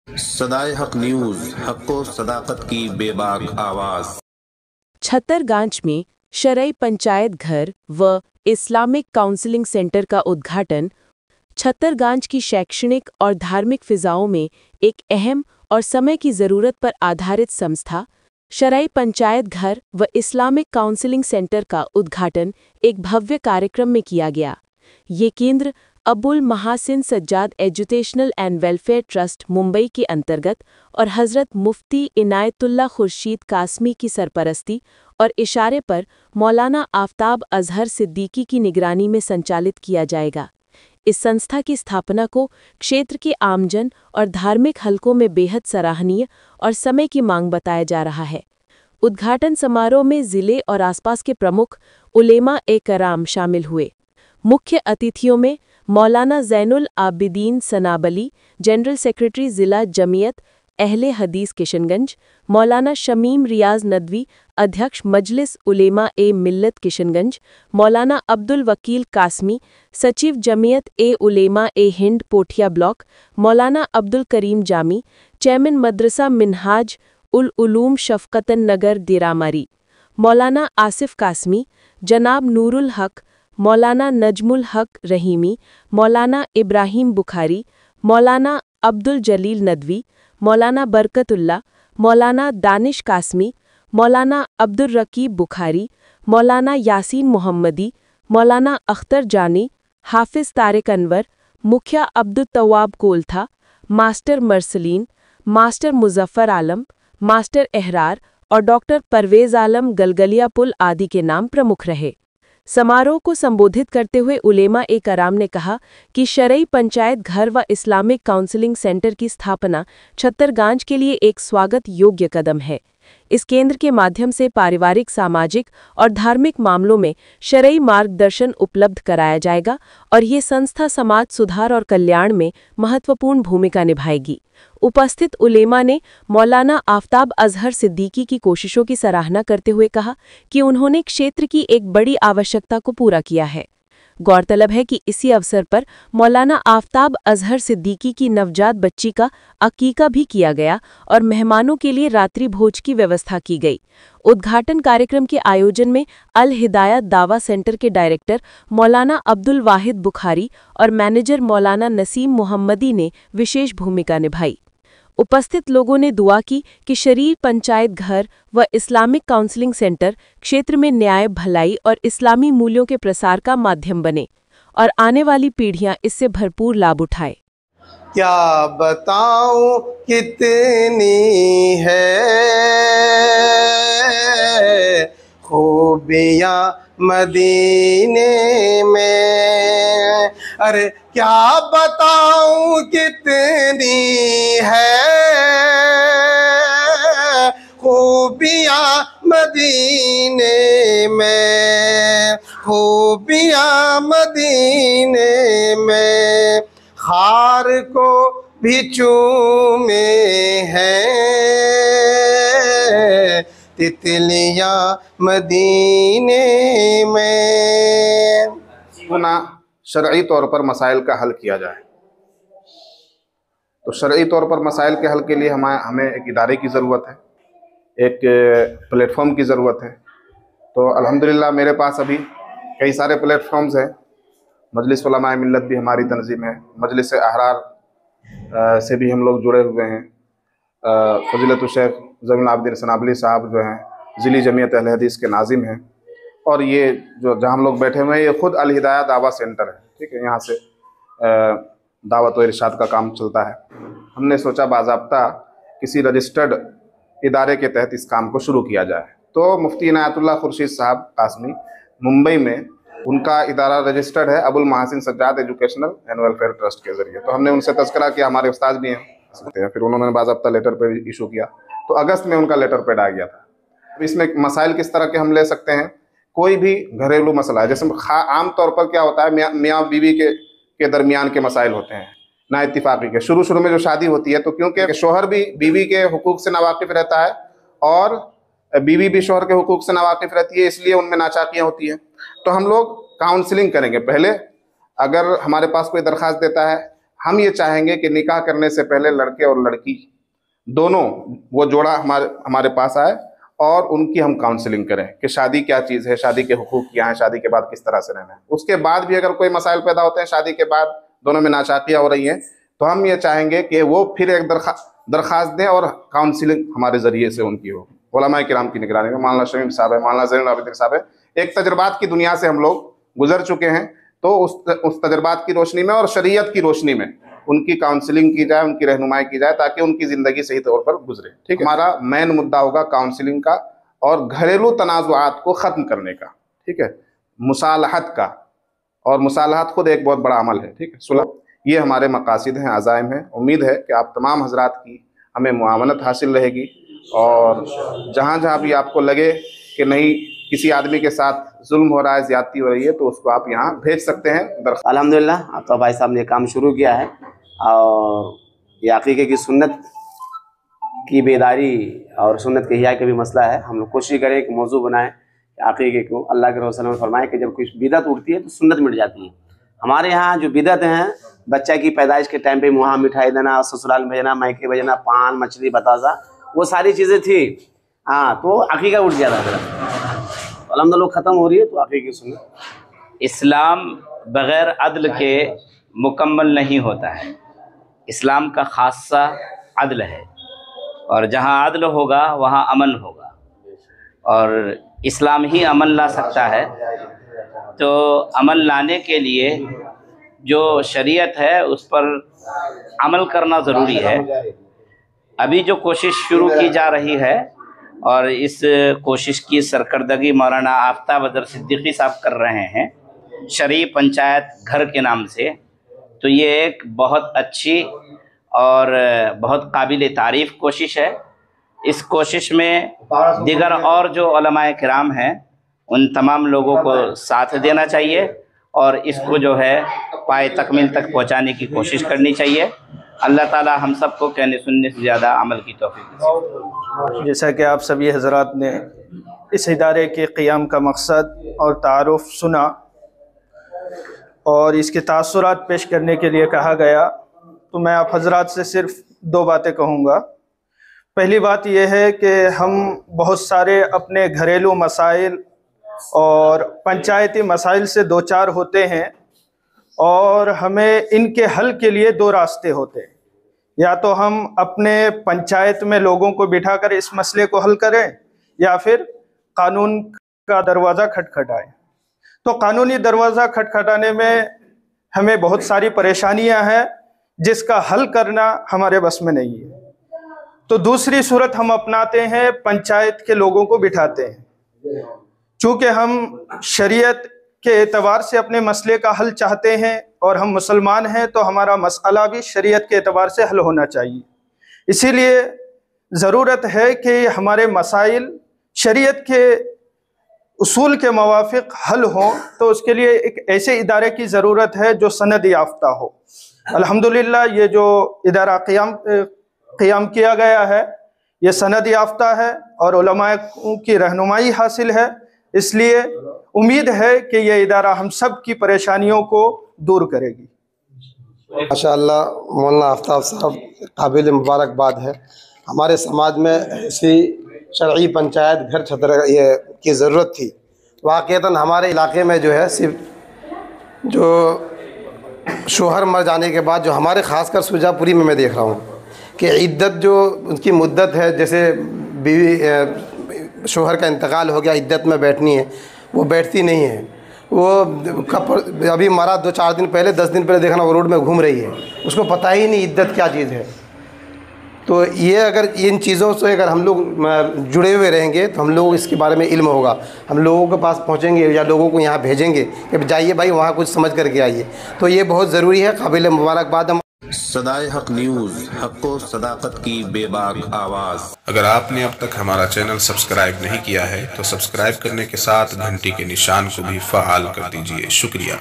सदाए हक न्यूज, हक व सदाकत की बेबाक आवाज। छतरगांच में शरई पंचायत घर व इस्लामिक काउंसलिंग सेंटर का उद्घाटन। छतरगांच की शैक्षणिक और धार्मिक फिजाओं में एक अहम और समय की ज़रूरत पर आधारित संस्था शरई पंचायत घर व इस्लामिक काउंसलिंग सेंटर का उद्घाटन एक भव्य कार्यक्रम में किया गया। ये केंद्र Abul Mahasin Sajjad educational and welfare trust Mumbai के अंतर्गत और हज़रत मुफ्ती इनायतुल्लाह खुर्शीद कासमी की सरपरस्ती और इशारे पर मौलाना आफ्ताब अजहर सिद्दीकी की निगरानी में संचालित किया जाएगा। इस संस्था की स्थापना को क्षेत्र के आमजन और धार्मिक हलकों में बेहद सराहनीय और समय की मांग बताया जा रहा है। उद्घाटन समारोह में ज़िले और आसपास के प्रमुख उलेमा-ए-कराम शामिल हुए। मुख्य अतिथियों में मौलाना ज़ैनुल आबिदीन सनाबली, जनरल सेक्रेटरी ज़िला जमीयत अहले हदीस किशनगंज, मौलाना शमीम रियाज नदवी, अध्यक्ष मजलिस उलेमा-ए-मिल्लत किशनगंज, मौलाना अब्दुल वकील कासमी, सचिव जमीयत-ए-उलेमा-ए-हिंद पोठिया ब्लॉक, मौलाना अब्दुल करीम जामी, चेयरमैन मदरसा मिन्हाज उल उलूम शफ़क़तन नगर दिरामरी, मौलाना आसिफ कासमी, जनाब नूरुल हक, मौलाना नजमुल हक रहीमी, मौलाना इब्राहिम बुखारी, मौलाना अब्दुल जलील नदवी, मौलाना बरकतुल्ला, मौलाना दानिश कासमी, मौलाना अब्दुल रकीब बुखारी, मौलाना यासीन मोहम्मदी, मौलाना अख्तर जानी, हाफिज तारिक अनवर, मुखिया अब्दुल तवाब कोलथा, मास्टर मरसलीन, मास्टर मुजफ्फर आलम, मास्टर एहरार और डॉक्टर परवेज़ आलम गलगलिया पुल आदि के नाम प्रमुख रहे। समारोह को संबोधित करते हुए उलेमा-ए-कराम ने कहा कि शरई पंचायत घर व इस्लामिक काउंसलिंग सेंटर की स्थापना छतरगांच के लिए एक स्वागत योग्य कदम है। इस केंद्र के माध्यम से पारिवारिक, सामाजिक और धार्मिक मामलों में शरई मार्गदर्शन उपलब्ध कराया जाएगा और ये संस्था समाज सुधार और कल्याण में महत्वपूर्ण भूमिका निभाएगी। उपस्थित उलेमा ने मौलाना आफ्ताब अजहर सिद्दीकी की कोशिशों की सराहना करते हुए कहा कि उन्होंने क्षेत्र की एक बड़ी आवश्यकता को पूरा किया है। गौरतलब है कि इसी अवसर पर मौलाना आफ्ताब अजहर सिद्दीकी की नवजात बच्ची का अकीका भी किया गया और मेहमानों के लिए रात्रि भोज की व्यवस्था की गई। उद्घाटन कार्यक्रम के आयोजन में अल हिदायत दावा सेंटर के डायरेक्टर मौलाना अब्दुल वाहिद बुखारी और मैनेजर मौलाना नसीम मोहम्मदी ने विशेष भूमिका निभाई। उपस्थित लोगों ने दुआ की कि शरीर पंचायत घर व इस्लामिक काउंसलिंग सेंटर क्षेत्र में न्याय, भलाई और इस्लामी मूल्यों के प्रसार का माध्यम बने और आने वाली पीढ़ियां इससे भरपूर लाभ उठाए। क्या बताऊं कितनी है खूबियां मदीने में, अरे क्या बताऊं कितनी है खूबियां मदीने में, खूबियां मदीने में खार को भी चूमे हैं तितलियां मदीने में। ना शरई तौर पर मसाइल का हल किया जाए, तो शरई तौर पर मसाइल के हल के लिए हमें एक इदारे की ज़रूरत है, एक प्लेटफॉर्म की ज़रूरत है। तो अल्हम्दुलिल्लाह मेरे पास अभी कई सारे प्लेटफॉर्म्स हैं। मजलिस उलमाए मिल्लत भी हमारी तंजीम है, मजलिस अहरार से भी हम लोग जुड़े हुए हैं। फजीलतुल शेख ज़ैनुल आबिदीन सनाबली साहब जो हैं ज़िली जमीयत अहले हदीस के नाजिम हैं, और ये जो जहाँ हम लोग बैठे हुए हैं ये ख़ुद अल हिदायत दावा सेंटर है, ठीक है। यहाँ से दावत व इरशाद का काम चलता है। हमने सोचा बाज़ाब्ता किसी रजिस्टर्ड इदारे के तहत इस काम को शुरू किया जाए। तो मुफ्ती इनायतुल्लाह खुर्शीद साहब कासमी मुंबई में, उनका इदारा रजिस्टर्ड है Abul Mahasin Sajjad educational and welfare trust के ज़रिए। तो हमने उनसे तज़किरा किया, हमारे उस्ताद भी हैं, फिर उन्होंने बाज़ाब्ता लेटर पे इशू किया, तो अगस्त में उनका लेटर पैड आ गया था। अब इसमें मसाइल किस तरह के हम ले सकते हैं, कोई भी घरेलू मसला है, जैसे आम तौर पर क्या होता है, मियाँ बीवी के दरमियान के मसाइल होते हैं, ना इत्तिफाक़ी के। शुरू में जो शादी होती है, तो क्योंकि शोहर भी बीवी के हुकूक से नावाकिफ़ रहता है और बीवी भी शोहर के हुकूक से नावाकिफ़ रहती है, इसलिए उनमें नाचाकियाँ होती हैं। तो हम लोग काउंसलिंग करेंगे पहले। अगर हमारे पास कोई दरख्वास्त देता है, हम ये चाहेंगे कि निकाह करने से पहले लड़के और लड़की दोनों वो जोड़ा हमारे पास आए और उनकी हम काउंसलिंग करें कि शादी क्या चीज़ है, शादी के हुकूक क्या है, शादी के बाद किस तरह से रहना है। उसके बाद भी अगर कोई मसाइल पैदा होते हैं, शादी के बाद दोनों में नाचाकियाँ हो रही हैं, तो हम ये चाहेंगे कि वो फिर एक दरख्वास्त दें और काउंसलिंग हमारे ज़रिए से उनकी हो, उलमा किराम की निगरानी में। मौलाना शमीम साहब है, मौलाना ज़ैनुल आबिदीन साहब है, एक तजर्बात की दुनिया से हम लोग गुजर चुके हैं, तो उस तजर्बात की रोशनी में और शरीयत की रोशनी में उनकी काउंसलिंग की जाए, उनकी रहनुमाई की जाए, ताकि उनकी ज़िंदगी सही तौर पर गुजरे। ठीक है, हमारा मेन मुद्दा होगा काउंसलिंग का और घरेलू तनाज़ुआत को ख़त्म करने का। ठीक है, मुसालहत का, और मुसालहत खुद एक बहुत बड़ा अमल है। ठीक है, सुलह, ये हमारे मकासिद हैं, अज़ाइम हैं। उम्मीद है कि आप तमाम हजरात की हमें मुआवनत हासिल रहेगी, और जहाँ जहाँ भी आपको लगे कि नहीं किसी आदमी के साथ जुल्म हो रहा है, ज़्यादती हो रही है, तो उसको आप यहाँ भेज सकते हैं। अल्हम्दुलिल्लाह, तो भाई साहब ने काम शुरू किया है, और ये अक़ीक़े की सुन्नत की बेदारी और सुन्नत के हिया का भी मसला है। हम लोग कोशिश करें कि मौजू बनाएं अक़ीक़े को। अल्लाह के रसूल ने फरमाया कि जब कुछ बिदअत उठती है तो सुन्नत मिट जाती है। हमारे यहाँ जो बिदअत हैं, बच्चा की पैदाइश के टाइम पे मुँह मिठाई देना, ससुराल भेजना, मायके भेजना, पान मछली बतासा, वो सारी चीज़ें थी। हाँ, तो अक़ीक़ा उठ जाता था। अल्हम्दुलिल्लाह ख़त्म हो रही है, तो अक़ीक़े की सुन्नत। इस्लाम बग़ैर अदल के मुकम्मल नहीं होता है। इस्लाम का ख़ासा अदल है, और जहाँ अदल होगा वहाँ अमन होगा, और इस्लाम ही अमन ला सकता है। तो अमन लाने के लिए जो शरीयत है उस पर अमल करना ज़रूरी है। अभी जो कोशिश शुरू की जा रही है, और इस कोशिश की सरकर्दगी मौलाना आफ्ताब अदर सिद्दीकी साहब कर रहे हैं, शरई पंचायत घर के नाम से, तो ये एक बहुत अच्छी और बहुत काबिल तारीफ़ कोशिश है। इस कोशिश में दीगर और जो उलमाए किराम हैं, उन तमाम लोगों को साथ देना चाहिए, और इसको जो है पाए तकमील तक पहुंचाने की कोशिश करनी चाहिए। अल्लाह ताला हम सबको कहने सुनने से ज़्यादा अमल की तौफीक दे। जैसा कि आप सभी हजरात ने इस इदारे के क़ियाम का मकसद और तारुफ सुना, और इसके तासुरात पेश करने के लिए कहा गया, तो मैं आप हजरात से सिर्फ दो बातें कहूँगा। पहली बात यह है कि हम बहुत सारे अपने घरेलू मसाइल और पंचायती मसाइल से दो चार होते हैं, और हमें इनके हल के लिए दो रास्ते होते हैं। या तो हम अपने पंचायत में लोगों को बिठाकर इस मसले को हल करें, या फिर कानून का दरवाज़ा खटखटाएं। तो कानूनी दरवाज़ा खटखटाने में हमें बहुत सारी परेशानियां हैं, जिसका हल करना हमारे बस में नहीं है। तो दूसरी सूरत हम अपनाते हैं, पंचायत के लोगों को बिठाते हैं। चूँकि हम शरीयत के एतबार से अपने मसले का हल चाहते हैं, और हम मुसलमान हैं, तो हमारा मसला भी शरीयत के एतबार से हल होना चाहिए। इसीलिए ज़रूरत है कि हमारे मसाइल शरीयत के उसूल के मुवाफिक हल हों। तो उसके लिए एक ऐसे इदारे की ज़रूरत है जो सनद याफ्ता हो। अल्हम्दुलिल्लाह, ये जो इदारा क़ियाम किया गया है, ये सनद याफ्ता है और उलमाए की रहनुमाई हासिल है। इसलिए उम्मीद है कि ये इदारा हम सब की परेशानियों को दूर करेगी। माशाअल्लाह, मौलाना आफ्ताब साहब काबिल मुबारकबाद है। हमारे समाज में ऐसी शरई पंचायत घर छतर ये की ज़रूरत थी। वाक़ईतन हमारे इलाके में जो है, सिर्फ जो शोहर मर जाने के बाद जो हमारे ख़ासकर सुजापुरी में मैं देख रहा हूँ कि इद्दत जो उनकी मुद्दत है, जैसे बीवी शोहर का इंतकाल हो गया, इद्दत में बैठनी है, वो बैठती नहीं है। वो अभी मरा 2-4 दिन पहले, 10 दिन पहले देखना वो रोड में घूम रही है, उसको पता ही नहीं इद्दत क्या चीज़ है। तो ये अगर इन चीज़ों से अगर हम लोग जुड़े हुए रहेंगे, तो हम लोग इसके बारे में इल्म होगा, हम लोगों के पास पहुँचेंगे या लोगों को यहाँ भेजेंगे कि जाइए भाई वहाँ कुछ समझ करके आइए। तो ये बहुत ज़रूरी है, काबिल मुबारकबाद। सदाए हक न्यूज़, हक़ व सदाकत की बेबाक आवाज़। अगर आपने अब तक हमारा चैनल सब्सक्राइब नहीं किया है तो सब्सक्राइब करने के साथ घंटी के निशान को भी फ़आल कर दीजिए। शुक्रिया।